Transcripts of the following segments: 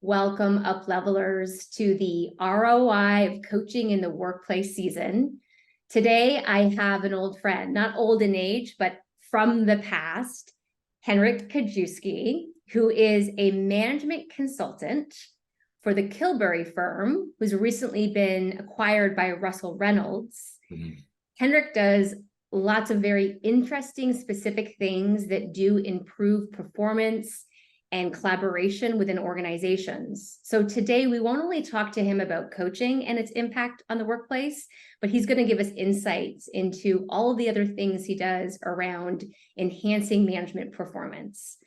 Welcome, UpLevelers, to the ROI of coaching in the workplace season. Today, I have an old friend, not old in age, but from the past, Henryk Krajewski, who is a management consultant for the Kilbury firm, who's recently been acquired by Russell Reynolds. Henryk does lots of very interesting, specific things that do improve performance and collaboration within organizations. So today we won't only talk to him about coaching and its impact on the workplace, but he's going to give us insights into all of the other things he does around enhancing management performance.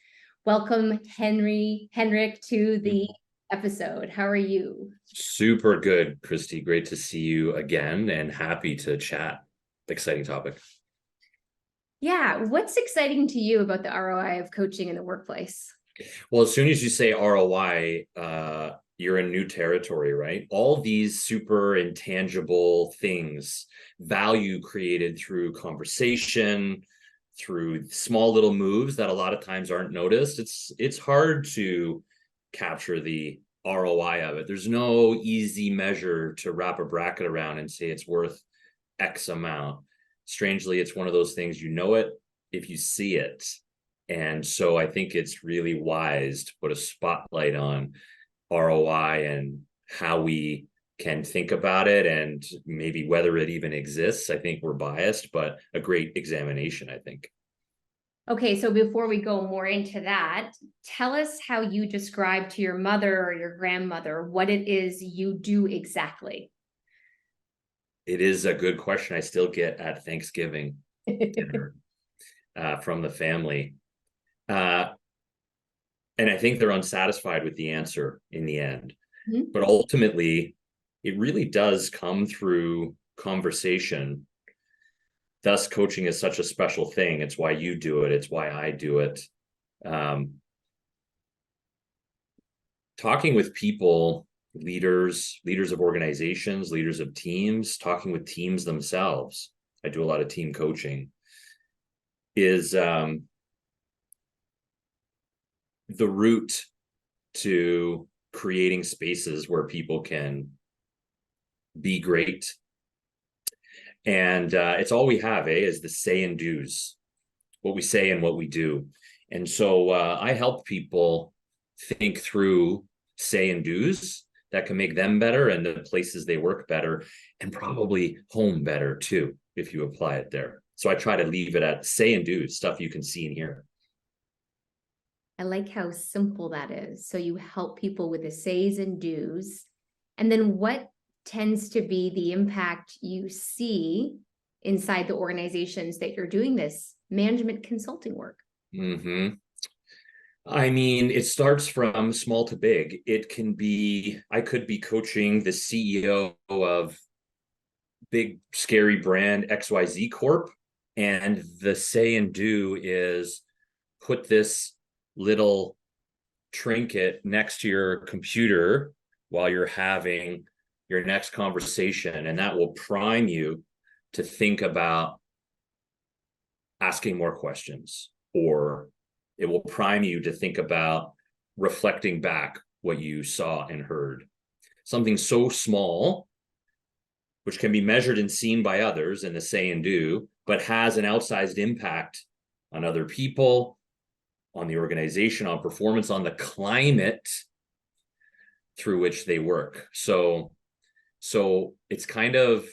Welcome, Henryk, to the episode. How are you? Super good, Christy. Great to see you again and happy to chat. Exciting topic. Yeah. What's exciting to you about the ROI of coaching in the workplace? Well, as soon as you say ROI, you're in new territory, right? All these super intangible things, value created through conversation, through small little moves that a lot of times aren't noticed. It's hard to capture the ROI of it. There's no easy measure to wrap a bracket around and say it's worth X amount. Strangely, it's one of those things, you know it if you see it. And so I think it's really wise to put a spotlight on ROI and how we can think about it and maybe whether it even exists. I think we're biased, but a great examination, I think. Okay, so before we go more into that, tell us how you describe to your mother or your grandmother what it is you do exactly. It is a good question I still get at Thanksgiving dinner from the family. And I think they're unsatisfied with the answer in the end. Mm-hmm. But ultimately, it really does come through conversation. Thus, coaching is such a special thing. It's why you do it. It's why I do it. Talking with people, leaders of organizations, leaders of teams, talking with teams themselves. I do a lot of team coaching. Is the route to creating spaces where people can be great. And it's all we have, is the say and do's, what we say and what we do. And so I help people think through say and do's that can make them better and the places they work better and probably home better too, if you apply it there. So I try to leave it at say and do, stuff you can see and hear. I like how simple that is. So you help people with the says and do's. And then what tends to be the impact you see inside the organizations that you're doing this management consulting work? Mm-hmm. I mean, it starts from small to big. It can be, I could be coaching the CEO of big, scary brand XYZ Corp. And the say and do is put this little trinket next to your computer while you're having your next conversation. And that will prime you to think about asking more questions, or it will prime you to think about reflecting back what you saw and heard. Something so small, which can be measured and seen by others in the say and do, but has an outsized impact on other people, on the organization, on performance, on the climate through which they work. So it's kind of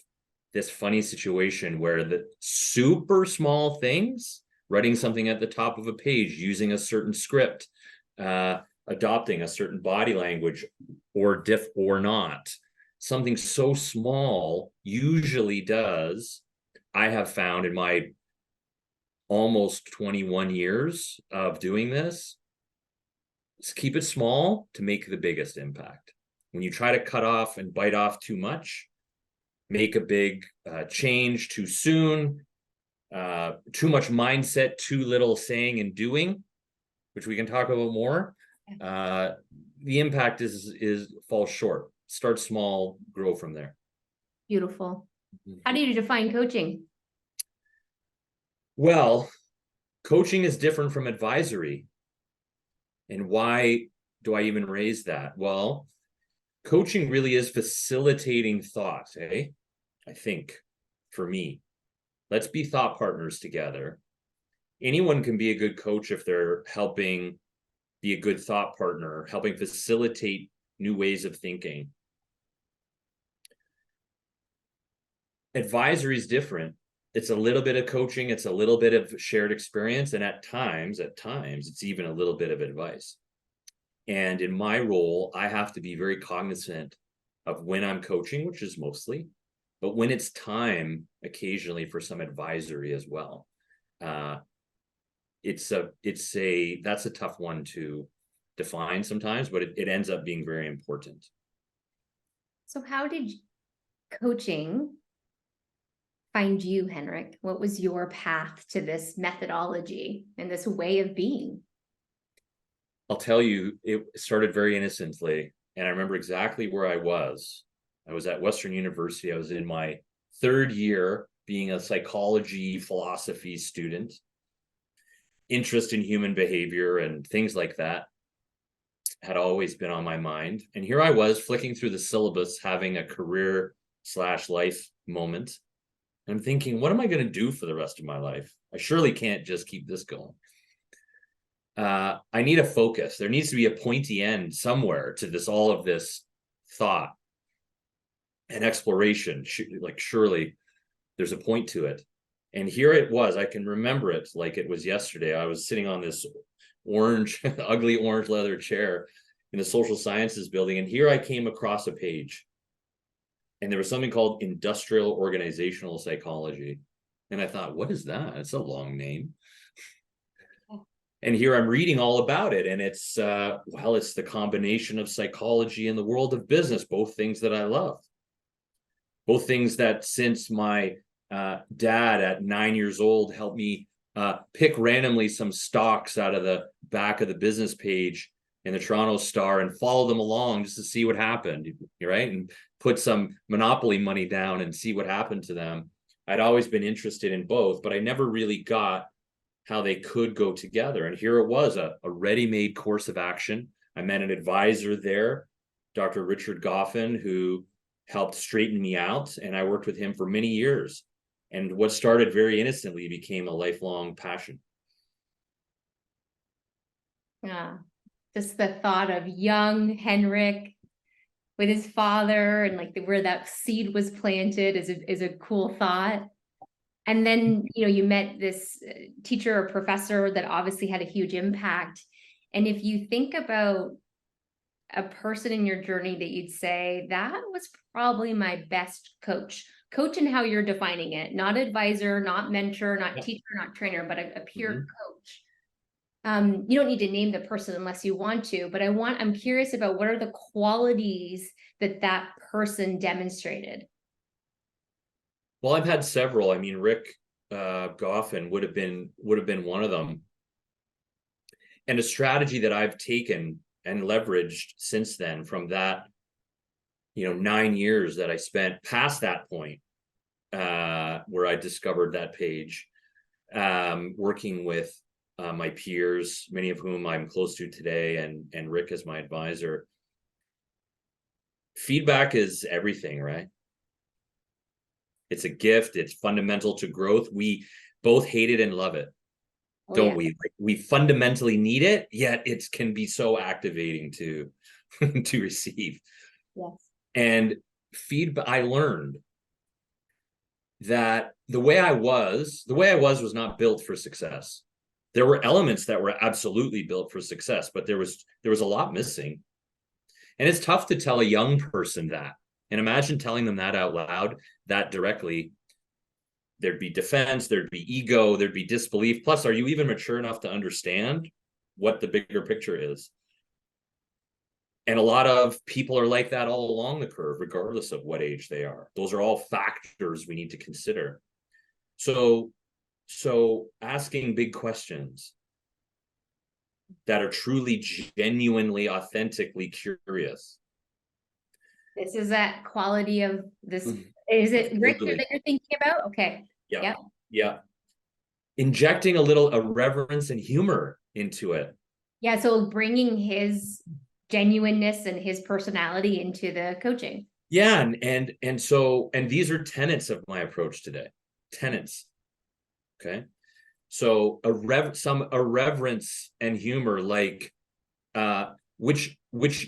this funny situation where the super small things, writing something at the top of a page, using a certain script, adopting a certain body language or not, something so small usually does, I have found in my almost 21 years of doing this, is keep it small to make the biggest impact. When you try to cut off and bite off too much, make a big change too soon, too much mindset, too little saying and doing, which we can talk about more, the impact is falls short. Start small, grow from there. Beautiful. How do you define coaching? Well, coaching is different from advisory. And why do I even raise that? Well, coaching really is facilitating thought, eh? I think, for me. Let's be thought partners together. Anyone can be a good coach if they're helping be a good thought partner, helping facilitate new ways of thinking. Advisory is different. It's a little bit of coaching, it's a little bit of shared experience, and at times, it's even a little bit of advice. And in my role, I have to be very cognizant of when I'm coaching, which is mostly, but when it's time occasionally for some advisory as well. That's a tough one to define sometimes, but it ends up being very important. So how did coaching find you, Henryk? What was your path to this methodology and this way of being? I'll tell you, it started very innocently, and I remember exactly where I was. I was at Western University. I was in my third year being a psychology philosophy student. Interest in human behavior and things like that had always been on my mind. And here I was flicking through the syllabus, having a career/life moment. And I'm thinking, what am I going to do for the rest of my life? I surely can't just keep this going. I need a focus. There needs to be a pointy end somewhere to all of this thought and exploration. Surely there's a point to it. And here it was. I can remember it like it was yesterday. I was sitting on this ugly orange leather chair in the social sciences building. And here I came across a page. And there was something called industrial organizational psychology. And I thought, what is that? It's a long name. And here I'm reading all about it. And it's the combination of psychology and the world of business, both things that I love. Both things that since my dad at 9 years old helped me pick randomly some stocks out of the back of the business page in the Toronto Star and follow them along just to see what happened, right? And put some monopoly money down and see what happened to them. I'd always been interested in both, but I never really got how they could go together. And here it was, a ready-made course of action. I met an advisor there, Dr. Richard Goffin, who helped straighten me out, and I worked with him for many years. And what started very innocently became a lifelong passion. Yeah, just the thought of young Henryk with his father and where that seed was planted is a cool thought. And then, you met this teacher or professor that obviously had a huge impact. And if you think about a person in your journey that you'd say, that was probably my best coach in how you're defining it, not advisor, not mentor, not teacher, not trainer, but a peer coach. You don't need to name the person unless you want to, but I'm curious about what are the qualities that person demonstrated. Well, I've had several. I mean, Rick Goffin would have been one of them. And a strategy that I've taken and leveraged since then, from that, 9 years that I spent past that point, where I discovered that page, working with my peers, many of whom I'm close to today, and Rick as my advisor. Feedback is everything, right? It's a gift. It's fundamental to growth. We both hate it and love it, don't we? We fundamentally need it, yet it can be so activating to receive. Yes. And feedback, I learned that the way I was not built for success. There were elements that were absolutely built for success, but there was a lot missing. And it's tough to tell a young person that. And imagine telling them that out loud, that directly. There'd be defense, there'd be ego, there'd be disbelief. Plus, are you even mature enough to understand what the bigger picture is? And a lot of people are like that all along the curve, regardless of what age they are. Those are all factors we need to consider. So asking big questions that are truly, genuinely, authentically curious. This is that quality of this. Is it Richard that you're thinking about? Okay. Yeah. Injecting a reverence and humor into it. Yeah. So bringing his genuineness and his personality into the coaching. Yeah, and these are tenets of my approach today. Tenets. Okay. So irreverence and humor, like which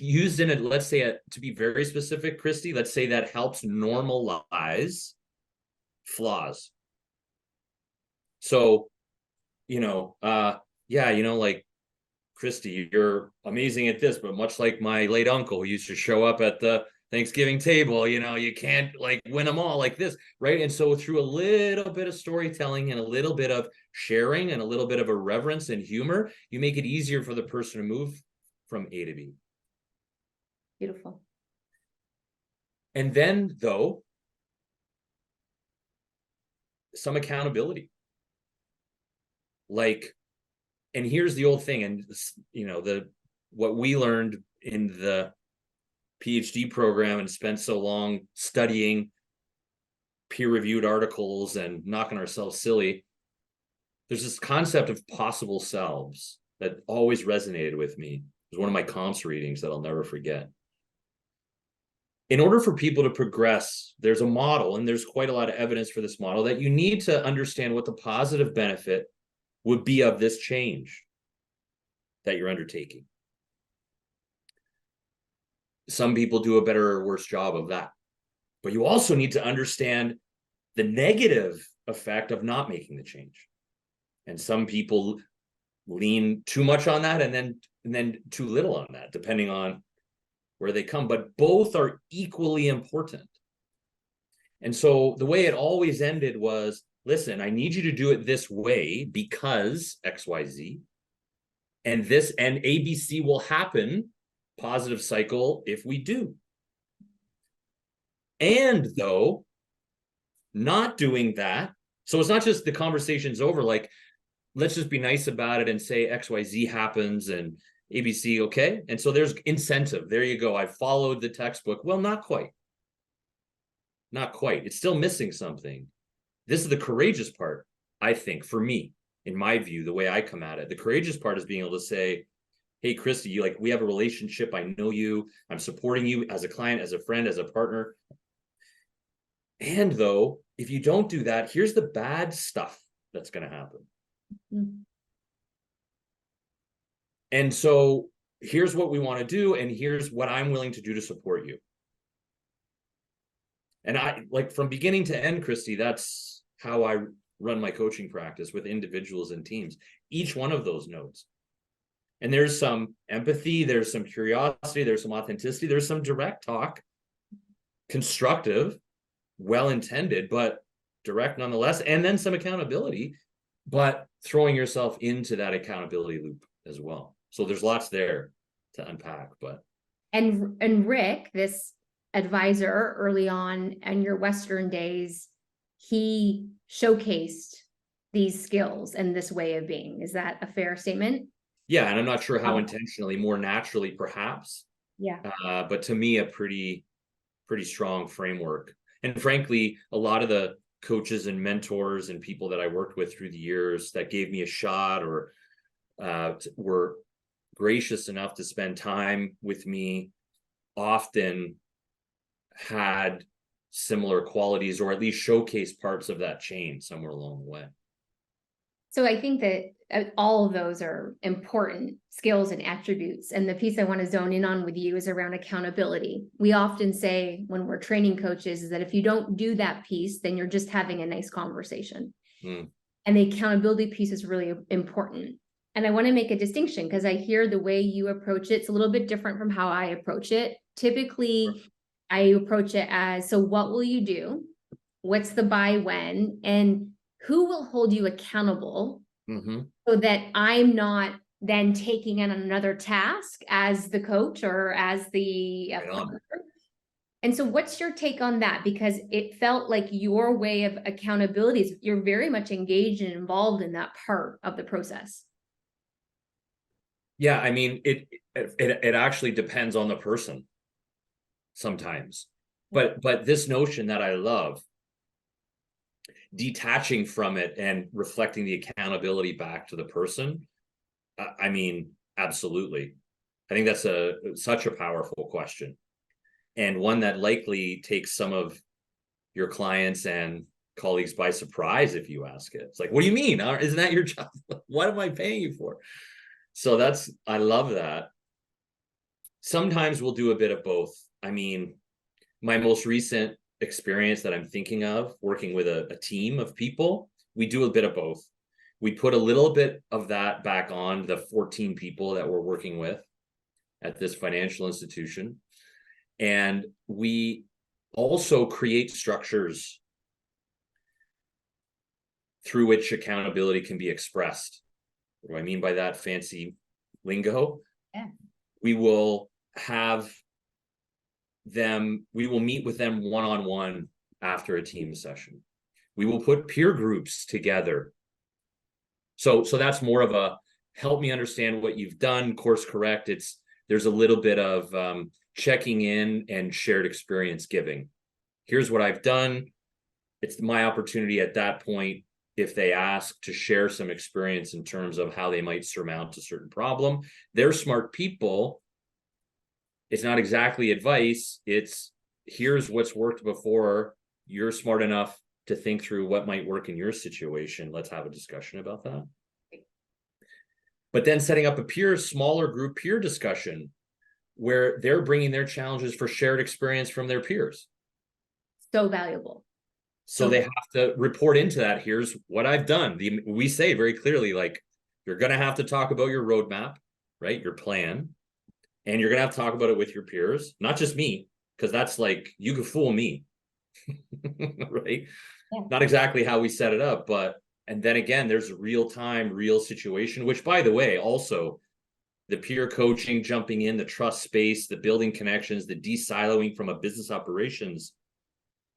used in it, let's say to be very specific, Christy, let's say that helps normalize flaws. So, like, Christy, you're amazing at this, but much like my late uncle who used to show up at the Thanksgiving table, you can't like win them all like this, right? And so through a little bit of storytelling and a little bit of sharing and a little bit of irreverence and humor, you make it easier for the person to move from A to B. Beautiful. And then, though, some accountability. Like, and here's the old thing, and what we learned in the PhD program and spent so long studying peer-reviewed articles and knocking ourselves silly. There's this concept of possible selves that always resonated with me. It was one of my comps readings that I'll never forget. In order for people to progress, there's a model, and there's quite a lot of evidence for this model, that you need to understand what the positive benefit would be of this change that you're undertaking. Some people do a better or worse job of that. But you also need to understand the negative effect of not making the change. And some people lean too much on that and then too little on that, depending on where they come. But both are equally important. And so the way it always ended was, listen, I need you to do it this way because XYZ. And this and ABC will happen, positive cycle, if we do. And though, not doing that, so it's not just the conversation's over, like, let's just be nice about it and say XYZ happens and ABC, okay? And so there's incentive. There you go. I followed the textbook. Well, not quite. Not quite. It's still missing something. This is the courageous part, I think, for me, in my view, the way I come at it. The courageous part is being able to say, hey, Christy, we have a relationship. I know you. I'm supporting you as a client, as a friend, as a partner. And though, if you don't do that, here's the bad stuff that's going to happen. Mm-hmm. And so here's what we want to do, and here's what I'm willing to do to support you. And I, like, from beginning to end, Christy, that's how I run my coaching practice with individuals and teams, each one of those nodes. And there's some empathy, there's some curiosity, there's some authenticity, there's some direct talk, constructive, well-intended, but direct nonetheless, and then some accountability, but throwing yourself into that accountability loop as well. So there's lots there to unpack. But and Rick, this advisor early on in your Western days, he showcased these skills and this way of being. Is that a fair statement? Yeah, and I'm not sure how intentionally, more naturally perhaps. Yeah. But to me, a pretty strong framework. And frankly, a lot of the coaches and mentors and people that I worked with through the years that gave me a shot or were gracious enough to spend time with me often had similar qualities, or at least showcase parts of that chain somewhere along the way. So I think that all of those are important skills and attributes. And the piece I want to zone in on with you is around accountability. We often say when we're training coaches is that if you don't do that piece, then you're just having a nice conversation. And the accountability piece is really important. And I want to make a distinction because I hear the way you approach it. It's a little bit different from how I approach it. Typically, I approach it as, so what will you do? What's the buy when? And who will hold you accountable so that I'm not then taking in another task as the coach or as the partner. And so what's your take on that? Because it felt like your way of accountability is you're very much engaged and involved in that part of the process. Yeah, I mean, it actually depends on the person sometimes. But this notion that I love, detaching from it and reflecting the accountability back to the person, I mean, absolutely. I think that's such a powerful question, and one that likely takes some of your clients and colleagues by surprise if you ask it. It's like, what do you mean? Isn't that your job? What am I paying you for? So I love that. Sometimes we'll do a bit of both. I mean, my most recent experience that I'm thinking of working with a team of people, we do a bit of both. We put a little bit of that back on the 14 people that we're working with at this financial institution. And we also create structures through which accountability can be expressed. What do I mean by that fancy lingo? Yeah. We will meet with them one-on-one after a team session. We will put peer groups together. So that's more of a help me understand what you've done, course correct. There's a little bit of checking in and shared experience giving. Here's what I've done. It's my opportunity at that point, if they ask, to share some experience in terms of how they might surmount a certain problem. They're smart people. It's not exactly advice. It's here's what's worked before. You're smart enough to think through what might work in your situation. Let's have a discussion about that. But then setting up a smaller group peer discussion where they're bringing their challenges for shared experience from their peers. So valuable. So they have to report into that. Here's what I've done. We say very clearly, like, you're going to have to talk about your roadmap, right? Your plan. And you're going to have to talk about it with your peers, not just me, because that's like, you could fool me, right? Yeah. Not exactly how we set it up, and then again, there's a real situation, which, by the way, also the peer coaching, jumping in, the trust space, the building connections, the de-siloing from a business operations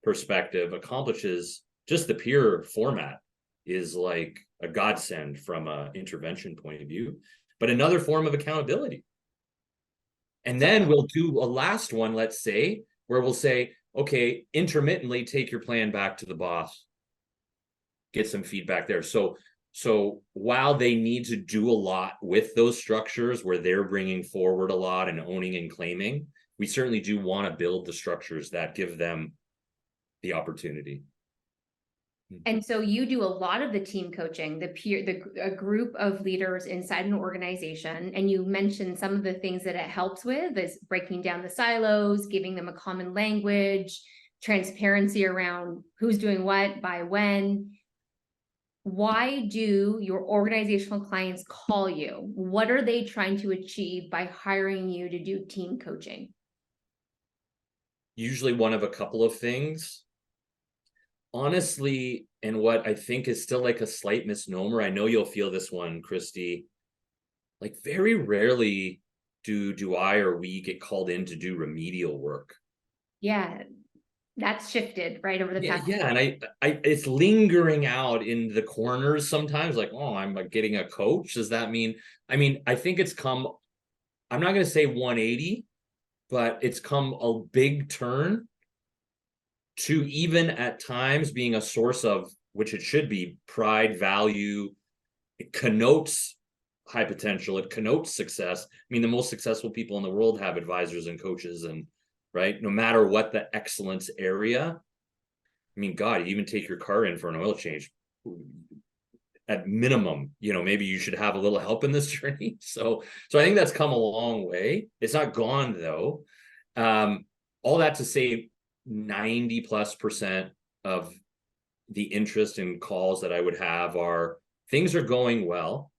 perspective accomplishes just the peer format is like a godsend from an intervention point of view, but another form of accountability. And then we'll do a last one, let's say, where we'll say, okay, intermittently take your plan back to the boss, get some feedback there. So while they need to do a lot with those structures where they're bringing forward a lot and owning and claiming, we certainly do want to build the structures that give them the opportunity. And so you do a lot of the team coaching, a group of leaders inside an organization. And you mentioned some of the things that it helps with is breaking down the silos, giving them a common language, transparency around who's doing what, by when. Why do your organizational clients call you? What are they trying to achieve by hiring you to do team coaching? Usually one of a couple of things. Honestly, and what I think is still like a slight misnomer, I know you'll feel this one, Christy, like very rarely do I or we get called in to do remedial work. Yeah, that's shifted right over the past. Yeah, and I it's lingering out in the corners sometimes, like, oh, I'm getting a coach. Does that mean, I think it's come, I'm not going to say 180, but it's come a big turn to even at times being a source of, which it should be, pride, value. It connotes high potential. It connotes success. The most successful people in the world have advisors and coaches, and right, no matter what the excellence area. God, you even take your car in for an oil change. At minimum, maybe you should have a little help in this journey. So I think that's come a long way. It's not gone though. All that to say, 90+% of the interest in calls that I would have are things are going well,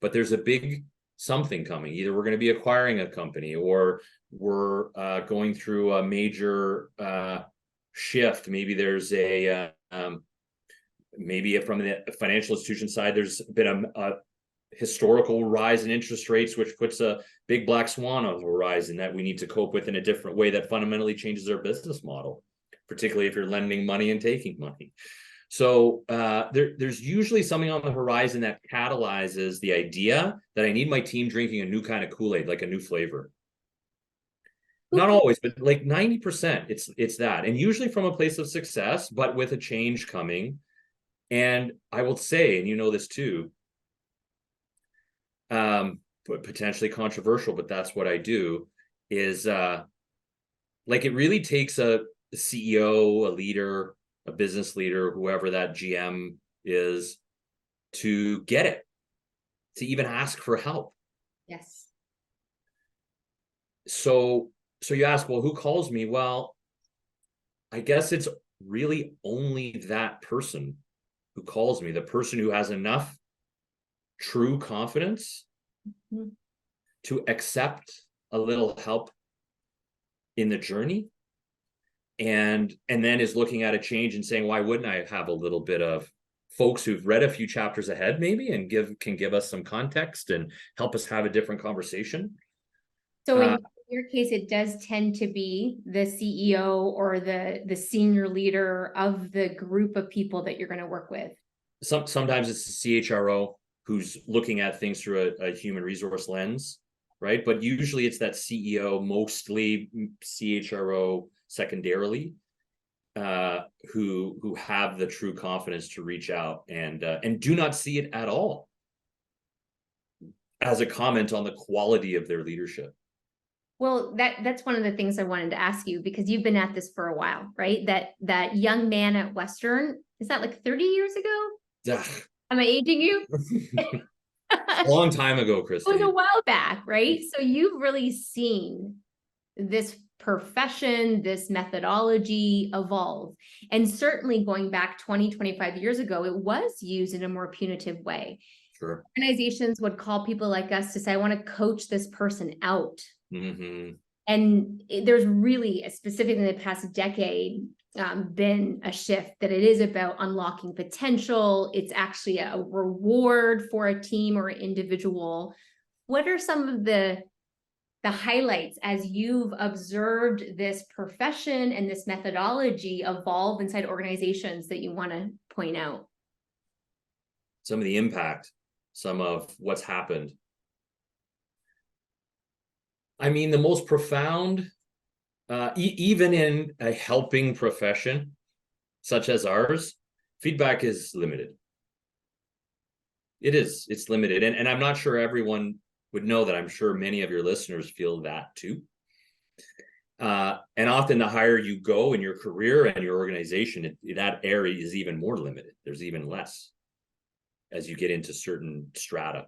but there's a big something coming. Either we're going to be acquiring a company, or we're going through a major shift. Maybe there's maybe from the financial institution side, there's been a historical rise in interest rates, which puts a big black swan on the horizon that we need to cope with in a different way that fundamentally changes our business model, particularly if you're lending money and taking money. So there's usually something on the horizon that catalyzes the idea that I need my team drinking a new kind of Kool-Aid, like a new flavor. Not always, but like 90%, it's that. And usually from a place of success, but with a change coming. And I will say, and you know this too, potentially controversial, but that's what I do, is like it really takes a CEO, a leader, a business leader, whoever that GM is, to get it, to even ask for help. Yes. So you ask, well, who calls me? Well, I guess it's really only that person who calls me, the person who has enough true confidence Mhm. to accept a little help in the journey, and then is looking at a change and saying, why wouldn't I have a little bit of folks who've read a few chapters ahead maybe and can give us some context and help us have a different conversation. So in your case, it does tend to be the CEO or the senior leader of the group of people that you're going to work with. Sometimes it's the CHRO who's looking at things through a human resource lens, right? But usually it's that CEO, mostly CHRO secondarily, who have the true confidence to reach out and do not see it at all as a comment on the quality of their leadership. Well, that's one of the things I wanted to ask you, because you've been at this for a while, right? That young man at Western, is that like 30 years ago? Ugh. Am I aging you? A long time ago, Christy. It was a while back, right? So you've really seen this profession, this methodology evolve. And certainly going back 20, 25 years ago, it was used in a more punitive way. Sure. Organizations would call people like us to say, I want to coach this person out. Mm-hmm. And there's really, specifically in the past decade, been a shift that it is about unlocking potential. It's actually a reward for a team or an individual. What are some of the highlights as you've observed this profession and this methodology evolve inside organizations that you want to point out? Some of the impact, some of what's happened. I mean, the most profound, even in a helping profession such as ours, feedback is limited. It's limited. And I'm not sure everyone would know that. I'm sure many of your listeners feel that too. And often the higher you go in your career and your organization, that area is even more limited. There's even less as you get into certain strata.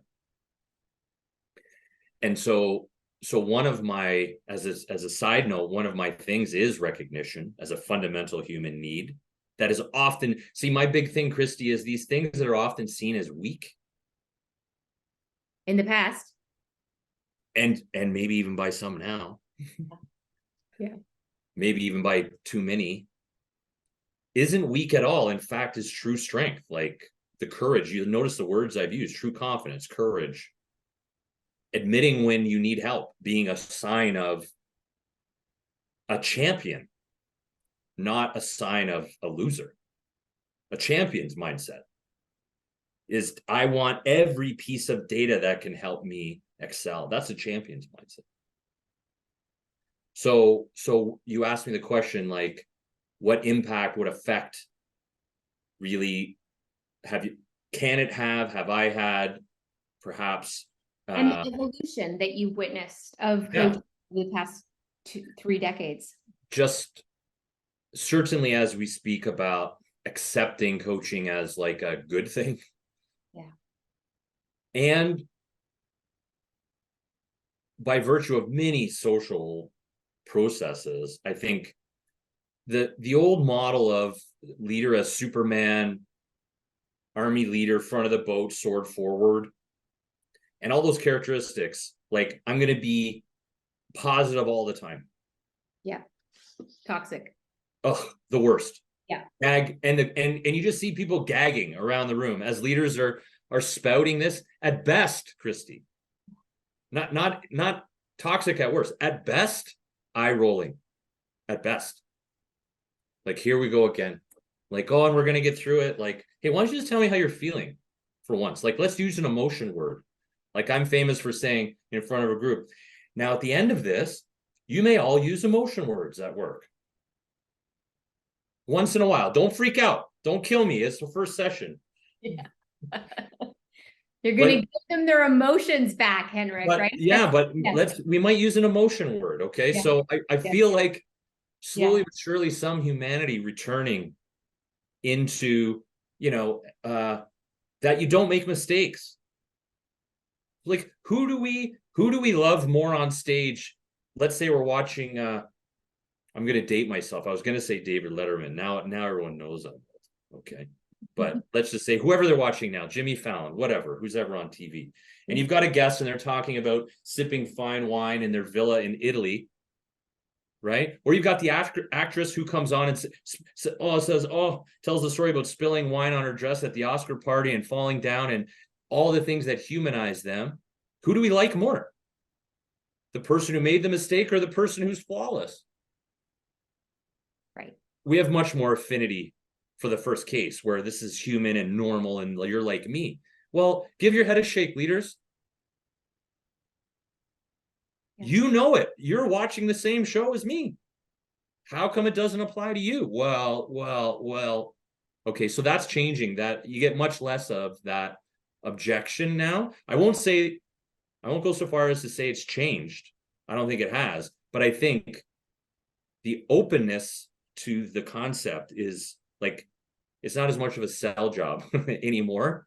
And so one of my, as a side note, one of my things is recognition as a fundamental human need that is often, see, my big thing, Christy, is these things that are often seen as weak. In the past. And maybe even by some now. Yeah. Maybe even by too many, isn't weak at all. In fact, is true strength. Like the courage, you notice the words I've used: true confidence, courage, admitting when you need help, being a sign of a champion, not a sign of a loser. A champion's mindset is, I want every piece of data that can help me excel. That's a champion's mindset. So you asked me the question, like, what impact, what effect really have I had, perhaps? And the evolution that you witnessed of coaching the past 3 decades. Just certainly as we speak about accepting coaching as like a good thing. Yeah. And by virtue of many social processes, I think the old model of leader as Superman, army leader, front of the boat, sword forward, and all those characteristics, like I'm going to be positive all the time. Yeah. Toxic. Oh, the worst. Yeah. Gag, and you just see people gagging around the room as leaders are spouting this. At best, Christy, not toxic at worst. At best, eye rolling. At best. Like, here we go again. Like, oh, and we're gonna get through it. Like, hey, why don't you just tell me how you're feeling for once? Like, let's use an emotion word. Like I'm famous for saying in front of a group. Now, at the end of this, you may all use emotion words at work. Once in a while. Don't freak out. Don't kill me. It's the first session. Yeah. You're going to give them their emotions back, Henryk, but right? yeah, but Yes. we might use an emotion word. Okay. Yeah. So I Yeah. feel like slowly Yeah. but surely some humanity returning into, that you don't make mistakes. Like, who do we love more on stage? Let's say we're watching, I'm going to date myself. I was going to say David Letterman. Now everyone knows I'm okay. But let's just say whoever they're watching now, Jimmy Fallon, whatever, who's ever on TV. And you've got a guest and they're talking about sipping fine wine in their villa in Italy, right? Or you've got the actress who comes on and tells the story about spilling wine on her dress at the Oscar party and falling down and all the things that humanize them. Who do we like more? The person who made the mistake or the person who's flawless? Right. We have much more affinity for the first case where this is human and normal and you're like me. Well, give your head a shake, leaders. Yeah. You know it. You're watching the same show as me. How come it doesn't apply to you? Well. Okay, so that's changing. That you get much less of that objection now. I won't go so far as to say it's changed. I don't think it has, but I think the openness to the concept is like, it's not as much of a sell job anymore.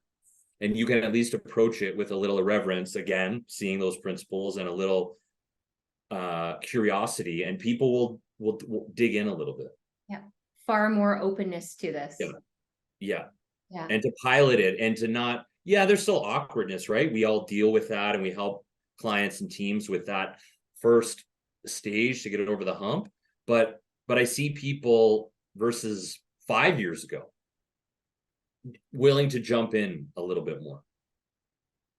And you can at least approach it with a little irreverence, again, seeing those principles and a little curiosity, and people will dig in a little bit. Yeah. Far more openness to this. Yeah. And to pilot it and to not, there's still awkwardness, right? We all deal with that and we help clients and teams with that first stage to get it over the hump. But I see people versus 5 years ago willing to jump in a little bit more.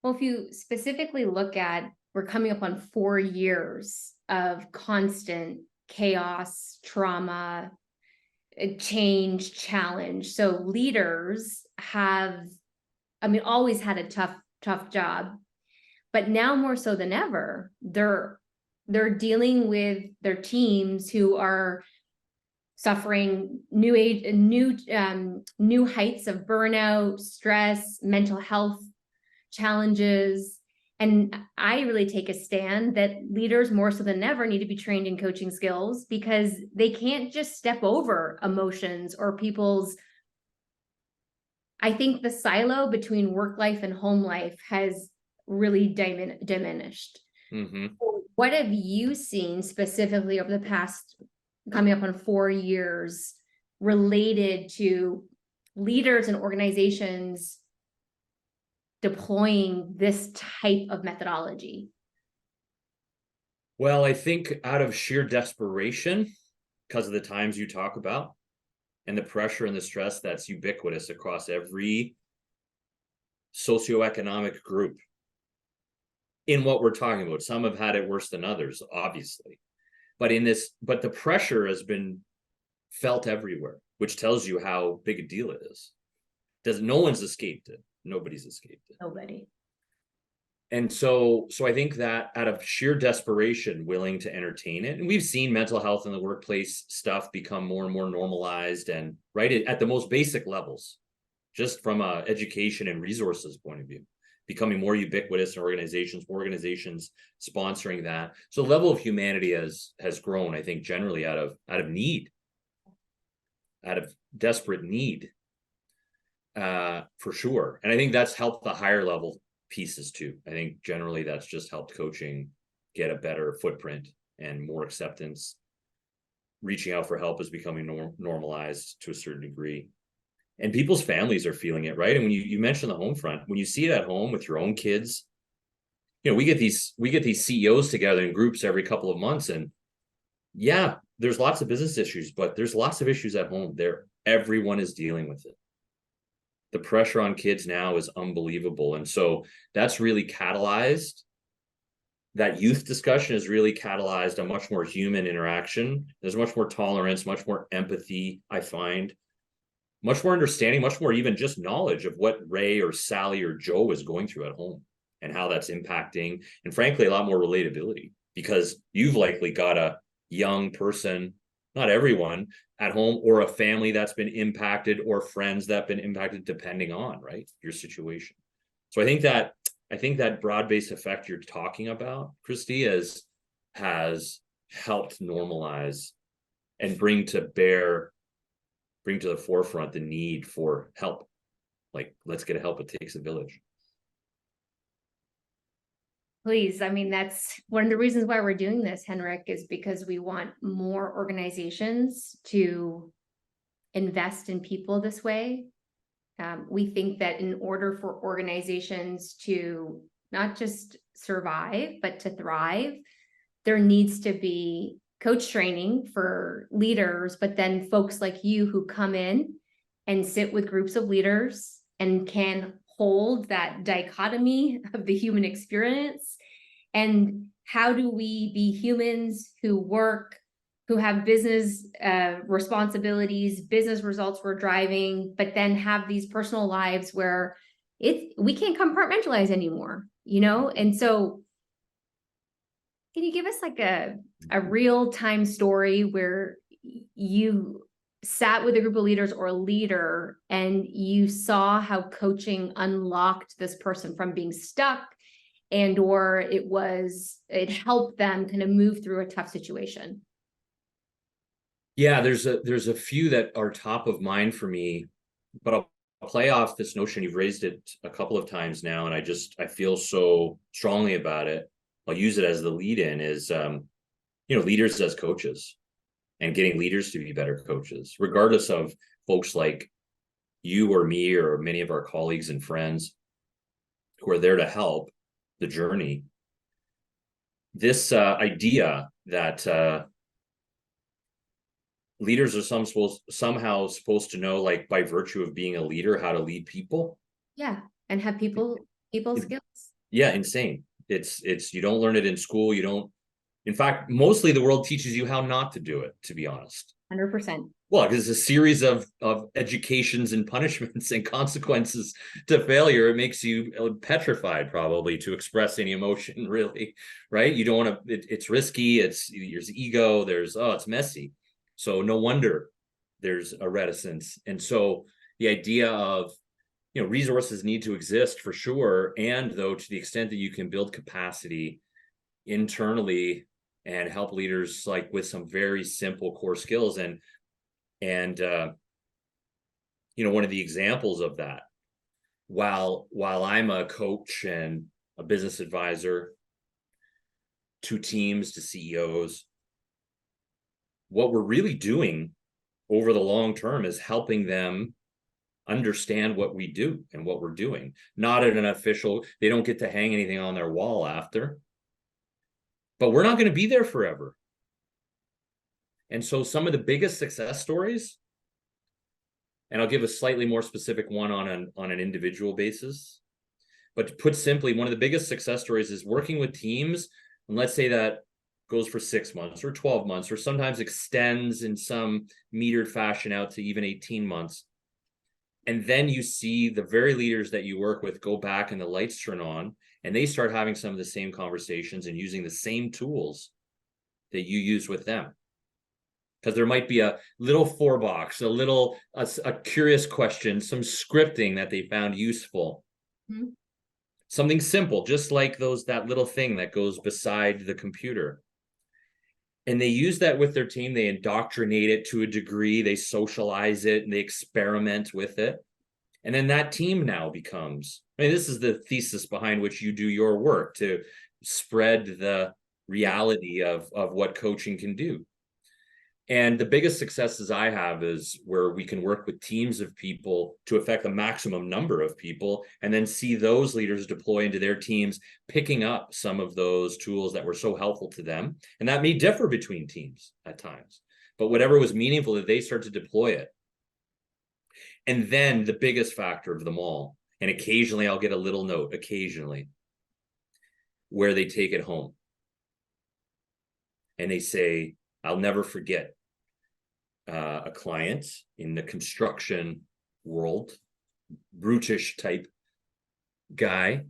Well, if you specifically look at, we're coming up on 4 years of constant chaos, trauma, change, challenge. So leaders have, always had a tough job, but now more so than ever, they're dealing with their teams who are suffering new heights of burnout, stress, mental health challenges. And I really take a stand that leaders more so than ever need to be trained in coaching skills, because they can't just step over emotions or people's. I think the silo between work life and home life has really diminished. Mm-hmm. What have you seen specifically over the past, coming up on 4 years, related to leaders and organizations deploying this type of methodology? Well, I think out of sheer desperation, because of the times you talk about and the pressure and the stress that's ubiquitous across every socioeconomic group in what we're talking about. Some have had it worse than others, obviously. But the pressure has been felt everywhere, which tells you how big a deal it is. No one's escaped it. Nobody's escaped it. Nobody. And so I think that out of sheer desperation, willing to entertain it. And we've seen mental health in the workplace stuff become more and more normalized, and right at the most basic levels, just from a education and resources point of view, becoming more ubiquitous in organizations sponsoring that. So the level of humanity has grown, I think, generally out of need, out of desperate need, for sure. And I think that's helped the higher level pieces too. I think generally that's just helped coaching get a better footprint and more acceptance. Reaching out for help is becoming normalized to a certain degree. And people's families are feeling it, right? And when you mentioned the home front, when you see it at home with your own kids, we get these CEOs together in groups every couple of months, and there's lots of business issues, but there's lots of issues at home there. Everyone is dealing with it. The pressure on kids now is unbelievable. And so that's really catalyzed. That youth discussion has really catalyzed a much more human interaction. There's much more tolerance, much more empathy, I find. Much more understanding, much more even just knowledge of what Ray or Sally or Joe is going through at home and how that's impacting. And frankly, a lot more relatability, because you've likely got a young person, not everyone, at home, or a family that's been impacted, or friends that have been impacted, depending on, right, your situation. So I think that broad-based effect you're talking about, Christy, has helped normalize and bring to the forefront the need for help. Like, let's get help. It takes a village. Please. I mean, that's one of the reasons why we're doing this, Henryk, is because we want more organizations to invest in people this way. We think that in order for organizations to not just survive, but to thrive, there needs to be coach training for leaders, but then folks like you who come in and sit with groups of leaders and can hold that dichotomy of the human experience. And how do we be humans who work, who have business responsibilities, business results we're driving, but then have these personal lives where we can't compartmentalize anymore, And so can you give us like a real-time story where you sat with a group of leaders or a leader and you saw how coaching unlocked this person from being stuck, and or it helped them kind of move through a tough situation? Yeah, there's a few that are top of mind for me, but I'll play off this notion. You've raised it a couple of times now, and I feel so strongly about it. I'll use it as the lead in is, leaders as coaches and getting leaders to be better coaches, regardless of folks like you or me or many of our colleagues and friends who are there to help the journey. This idea that leaders are somehow supposed to know, like by virtue of being a leader, how to lead people. Yeah, and have people skills. Yeah, insane. It's you don't learn it in school. You don't. In fact, mostly the world teaches you how not to do it, to be honest. 100%. Well, because it's a series of educations and punishments and consequences to failure. It makes you petrified, probably, to express any emotion, really, right? You don't want to. It's risky. There's ego. It's messy. So no wonder there's a reticence. And so the idea of, resources need to exist for sure. And though, to the extent that you can build capacity internally and help leaders like with some very simple core skills, and one of the examples of that, while I'm a coach and a business advisor to teams, to CEOs, what we're really doing over the long term is helping them understand what we do and what we're doing. Not at an official, they don't get to hang anything on their wall after, but we're not going to be there forever. And so some of the biggest success stories, and I'll give a slightly more specific one on an individual basis, but to put simply, one of the biggest success stories is working with teams. And let's say that goes for 6 months or 12 months, or sometimes extends in some metered fashion out to even 18 months. And then you see the very leaders that you work with go back and the lights turn on and they start having some of the same conversations and using the same tools that you use with them. Because there might be a little box, a curious question, some scripting that they found useful. Mm-hmm. Something simple, just like that little thing that goes beside the computer. And they use that with their team. They indoctrinate it to a degree. They socialize it and they experiment with it. And then that team now becomes, this is the thesis behind which you do your work, to spread the reality of what coaching can do. And the biggest successes I have is where we can work with teams of people to affect the maximum number of people, and then see those leaders deploy into their teams, picking up some of those tools that were so helpful to them. And that may differ between teams at times, but whatever was meaningful, that they start to deploy it. And then the biggest factor of them all, and occasionally I'll get a little note, where they take it home. And they say, I'll never forget a client in the construction world, brutish type guy,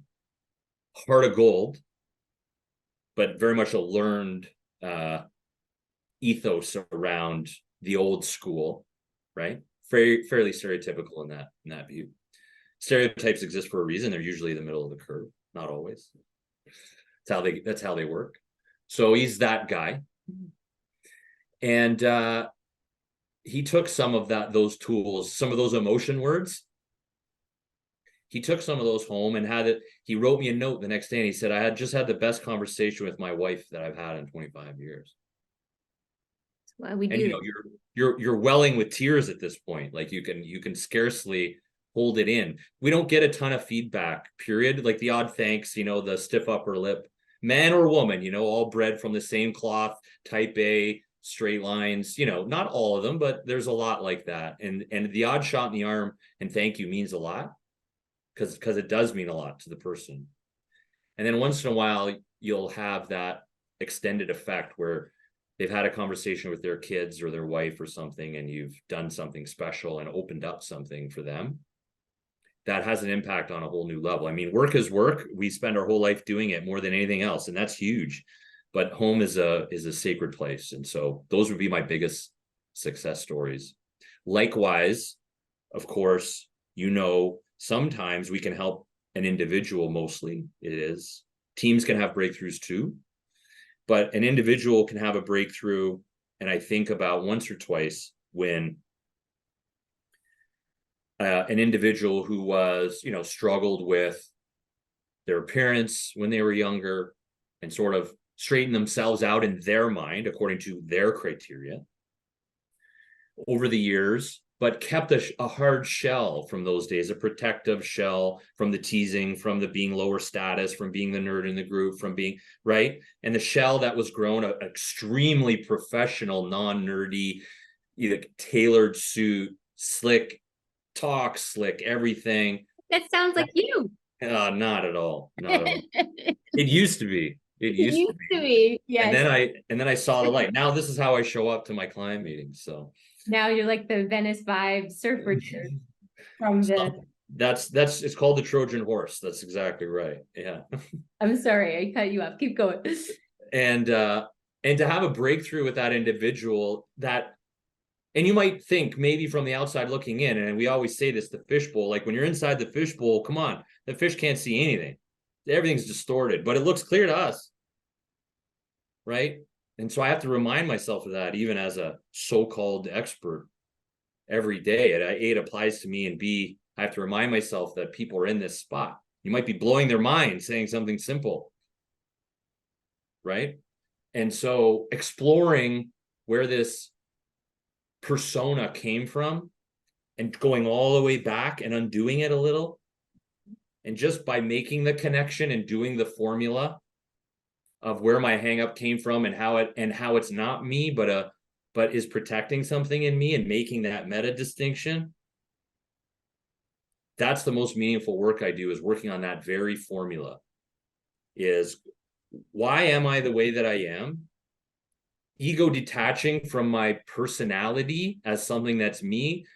heart of gold, but very much a learned ethos around the old school, right? Fairly stereotypical in that view. Stereotypes exist for a reason. They're usually the middle of the curve, not always. That's how they work. So he's that guy. And he took some of those tools, some of those emotion words. He took some of those home and he wrote me a note the next day, and he said, I had just had the best conversation with my wife that I've had in 25 years. Well, we do. And you're welling with tears at this point. Like you can scarcely hold it in. We don't get a ton of feedback, period. Like the odd thanks, the stiff upper lip, man or woman, all bred from the same cloth, type A, straight lines, not all of them, but there's a lot like that. And the odd shot in the arm and thank you means a lot, because it does mean a lot to the person. And then once in a while, you'll have that extended effect where they've had a conversation with their kids or their wife or something, and you've done something special and opened up something for them. That has an impact on a whole new level. I mean, work is work. We spend our whole life doing it more than anything else, and that's huge. But home is a sacred place. And so those would be my biggest success stories. Likewise, of course, sometimes we can help an individual, mostly it is. Teams can have breakthroughs too, but an individual can have a breakthrough. And I think about once or twice when an individual who was, struggled with their appearance when they were younger and sort of straightened themselves out in their mind, according to their criteria over the years, but kept a hard shell from those days, a protective shell from the teasing, from the being lower status, from being the nerd in the group, from being right. And the shell that was grown, an extremely professional, non-nerdy, tailored suit, slick talk, slick everything. That sounds like you. Not at all. Not at all. It used to be. It used to be. Yes. And then I saw the light. Now this is how I show up to my client meetings. So now you're like the Venice vibe surfer dude from that's it's called the Trojan horse. That's exactly right. Yeah. I'm sorry, I cut you off. Keep going. And to have a breakthrough with that individual, and you might think maybe from the outside looking in, and we always say this, the fishbowl, like when you're inside the fishbowl, come on, the fish can't see anything. Everything's distorted, but it looks clear to us. Right? And so I have to remind myself of that, even as a so-called expert every day. And A, it applies to me, and B, I have to remind myself that people are in this spot. You might be blowing their mind saying something simple. Right? And so exploring where this persona came from and going all the way back and undoing it a little. And just by making the connection and doing the formula of where my hang up came from and how it's not me, but is protecting something in me, and making that meta distinction. That's the most meaningful work I do, is working on that very formula. Is why am I the way that I am? Ego detaching from my personality as something that's me,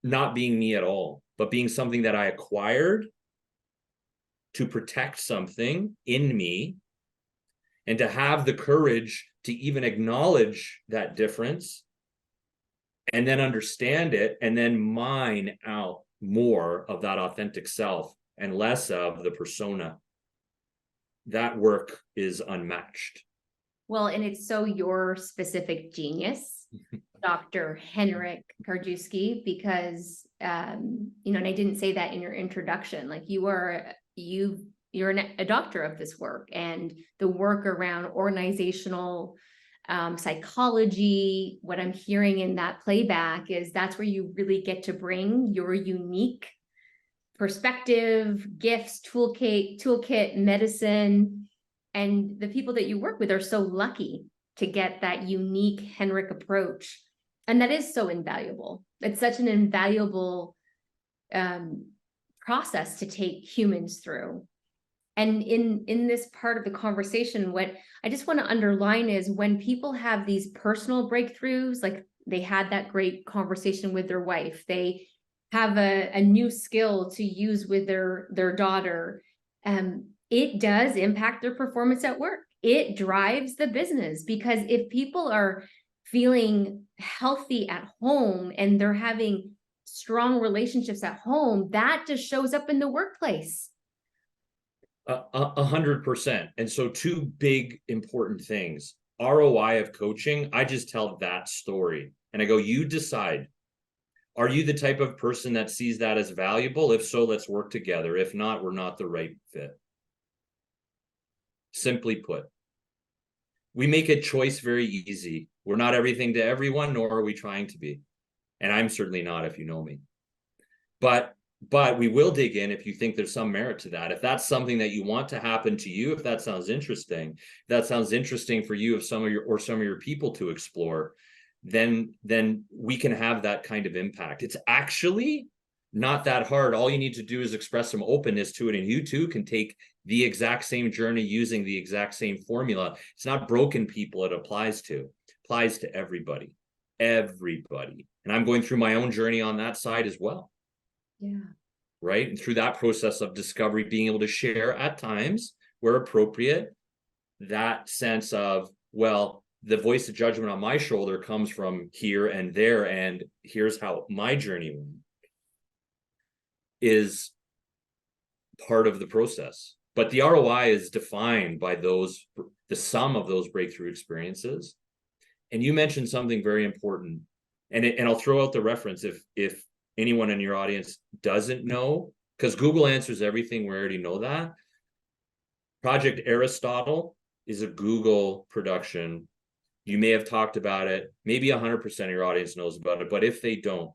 not being me at all, but being something that I acquired to protect something in me, and to have the courage to even acknowledge that difference and then understand it, and then mine out more of that authentic self and less of the persona. That work is unmatched. Well, and it's so your specific genius, Dr. Henryk Krajewski, because, and I didn't say that in your introduction, like you're a doctor of this work, and the work around organizational psychology. What I'm hearing in that playback is that's where you really get to bring your unique perspective, gifts, toolkit, medicine. And the people that you work with are so lucky to get that unique Henryk approach. And that is so invaluable. It's such an invaluable process to take humans through. And in this part of the conversation, what I just want to underline is when people have these personal breakthroughs, like they had that great conversation with their wife, they have a new skill to use with their daughter, it does impact their performance at work. It drives the business, because if people are feeling healthy at home and they're having strong relationships at home, that just shows up in the workplace. 100%. And so two big important things. ROI of coaching, I just tell that story and I go, you decide. Are you the type of person that sees that as valuable? If so, let's work together. If not, we're not the right fit. Simply put, we make a choice very easy. We're not everything to everyone, nor are we trying to be. And I'm certainly not, if you know me. But we will dig in if you think there's some merit to that. If that's something that you want to happen to you, if that sounds interesting, if that sounds interesting for you, if some of your people to explore, then we can have that kind of impact. It's actually not that hard. All you need to do is express some openness to it, and you too can take the exact same journey using the exact same formula. It's not broken people it applies to. It applies to everybody. And I'm going through my own journey on that side as well. Yeah. Right. And through that process of discovery, being able to share at times where appropriate, that sense of, well, the voice of judgment on my shoulder comes from here and there, and here's how my journey went, is part of the process. But the ROI is defined by the sum of those breakthrough experiences. And you mentioned something very important, and I'll throw out the reference if anyone in your audience doesn't know, because Google answers everything. We already know that. Project Aristotle is a Google production. You may have talked about it. Maybe 100% of your audience knows about it, but if they don't,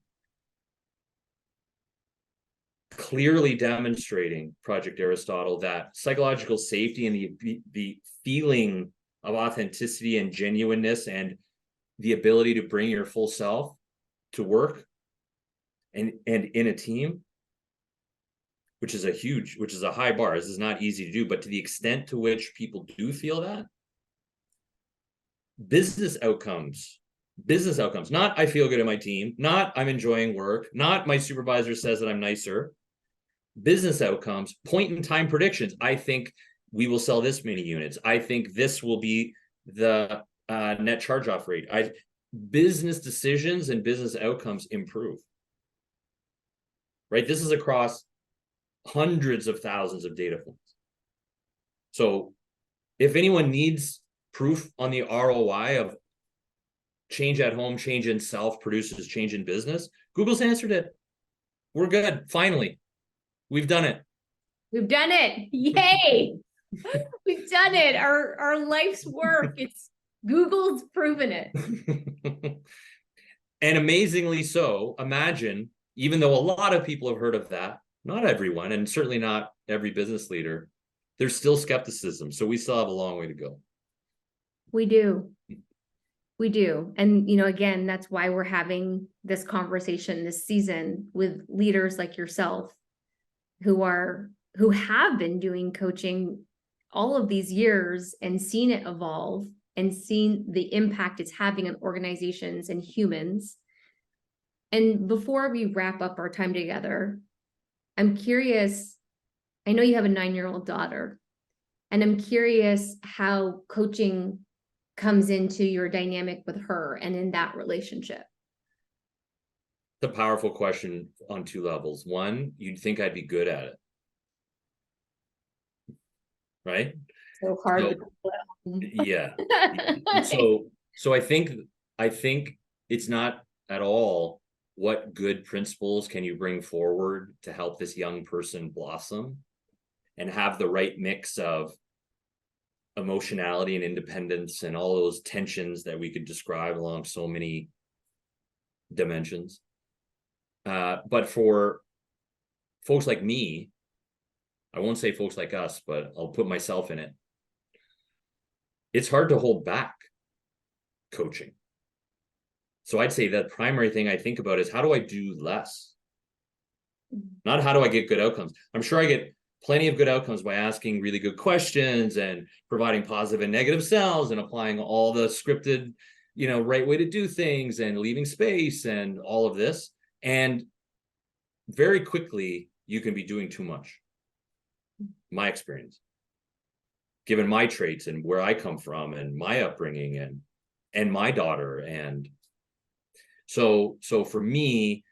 clearly demonstrating Project Aristotle that psychological safety and the feeling of authenticity and genuineness and the ability to bring your full self to work and in a team, which is a high bar. This is not easy to do, but to the extent to which people do feel that, business outcomes, not I feel good in my team, not I'm enjoying work, not my supervisor says that I'm nicer, business outcomes, point in time predictions. I think we will sell this many units. I think this will be the net charge-off rate. Business decisions and business outcomes improve. Right? This is across hundreds of thousands of data points. So if anyone needs proof on the ROI of change at home, change in self produces change in business, Google's answered it. We're good. Finally, we've done it. We've done it. Yay. We've done it. Our life's work. It's Google's proven it. And amazingly so, imagine, even though a lot of people have heard of that, not everyone, and certainly not every business leader, there's still skepticism. So we still have a long way to go. We do. We do. And, again, that's why we're having this conversation this season with leaders like yourself who have been doing coaching all of these years and seen it evolve and seen the impact it's having on organizations and humans. And before we wrap up our time together, I'm curious, I know you have a 9-year-old daughter, and I'm curious how coaching comes into your dynamic with her and in that relationship. It's a powerful question on two levels. One, you'd think I'd be good at it. Right? So hard. Yeah. So I think it's not at all what good principles can you bring forward to help this young person blossom and have the right mix of emotionality and independence and all those tensions that we could describe along so many dimensions. But for folks like me, I won't say folks like us, but I'll put myself in it. It's hard to hold back coaching. So I'd say that primary thing I think about is how do I do less? Not how do I get good outcomes? I'm sure I get plenty of good outcomes by asking really good questions and providing positive and negative selves and applying all the scripted, right way to do things and leaving space and all of this. And very quickly, you can be doing too much. My experience, given my traits and where I come from and my upbringing and my daughter. And so for me,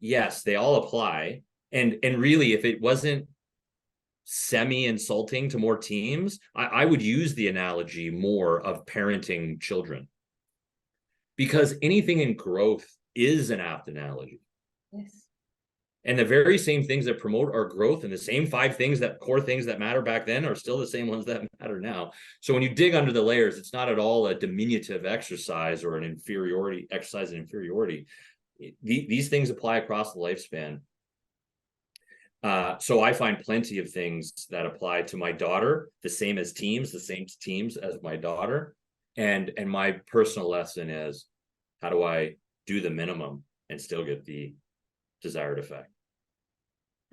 yes, they all apply. And really, if it wasn't semi-insulting to more teams, I would use the analogy more of parenting children, because anything in growth is an apt analogy. Yes. And the very same things that promote our growth and the same five things, that core things that matter back then, are still the same ones that matter now. So when you dig under the layers, it's not at all a diminutive exercise or an inferiority exercise in inferiority. These things apply across the lifespan. So I find plenty of things that apply to my daughter, the same teams as my daughter. And my personal lesson is, how do I do the minimum and still get the desired effect?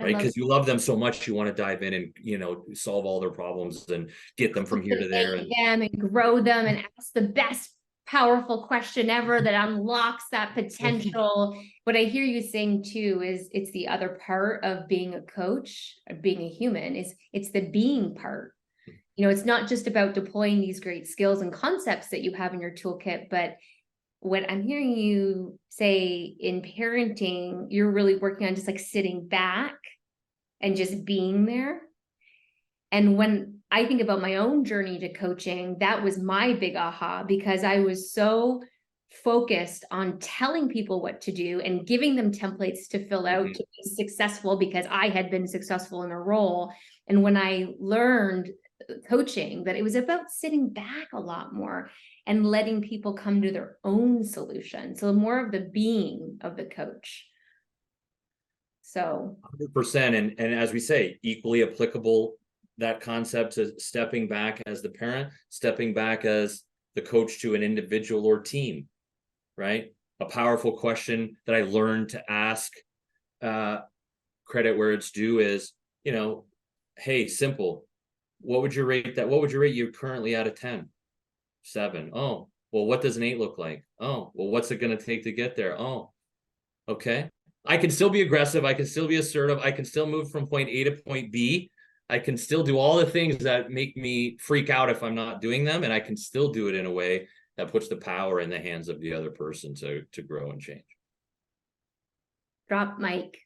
Right? Because you love them so much, you want to dive in and, you know, solve all their problems and get them from here to there and them and grow them and ask the best powerful question ever that unlocks that potential. What I hear you saying too is it's the other part of being a coach, of being a human, is it's the being part. You know, it's not just about deploying these great skills and concepts that you have in your toolkit, but what I'm hearing you say in parenting, you're really working on just like sitting back and just being there. And when I think about my own journey to coaching, that was my big aha, because I was so focused on telling people what to do and giving them templates to fill out to be successful, because I had been successful in a role. And when I learned coaching, that it was about sitting back a lot more and letting people come to their own solution. So more of the being of the coach. So 100%. And as we say, equally applicable, that concept to stepping back as the parent, stepping back as the coach to an individual or team, right? A powerful question that I learned to ask, credit where it's due, is, you know, hey, simple. What would you rate that? What would you rate you currently out of 10? 7. Oh, well, what does an 8 look like? Oh, well, what's it going to take to get there? Oh, okay. I can still be aggressive. I can still be assertive. I can still move from point A to point B. I can still do all the things that make me freak out if I'm not doing them. And I can still do it in a way that puts the power in the hands of the other person to grow and change. Drop mic.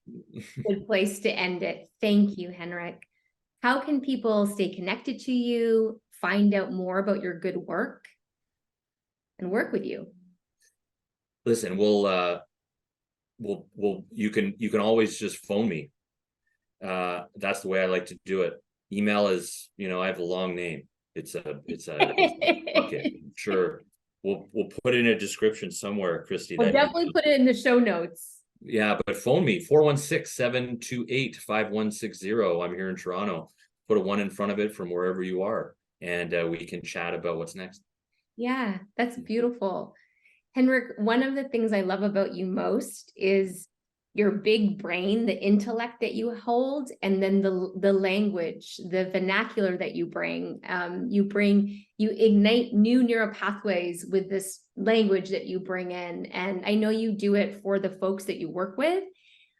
Good place to end it. Thank you, Henryk. How can people stay connected to you, find out more about your good work, and work with you? Listen, you can always just phone me. That's the way I like to do it. Email is, you know, I have a long name. It's okay. Sure. We'll put it in a description somewhere, Christy. We'll definitely put it in the show notes. Yeah, but phone me, 416-728-5160. I'm here in Toronto. Put a 1 in front of it from wherever you are, and we can chat about what's next. Yeah, that's beautiful. Henryk, one of the things I love about you most is your big brain, the intellect that you hold, and then the language, the vernacular that you bring. You ignite new neural pathways with this language that you bring in. And I know you do it for the folks that you work with.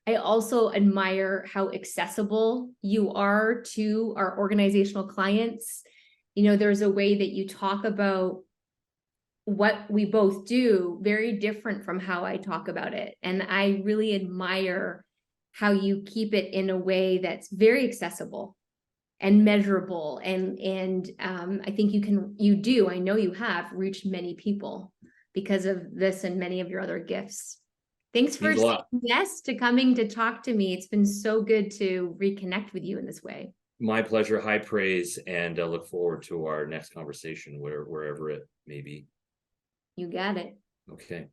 I also admire how accessible you are to our organizational clients. You know, there's a way that you talk about what we both do very different from how I talk about it. And I really admire how you keep it in a way that's very accessible and measurable. And I think I know you have reached many people because of this and many of your other gifts. Thanks for saying yes to coming to talk to me. It's been so good to reconnect with you in this way. My pleasure, high praise, and look forward to our next conversation, wherever it may be. You got it. Okay.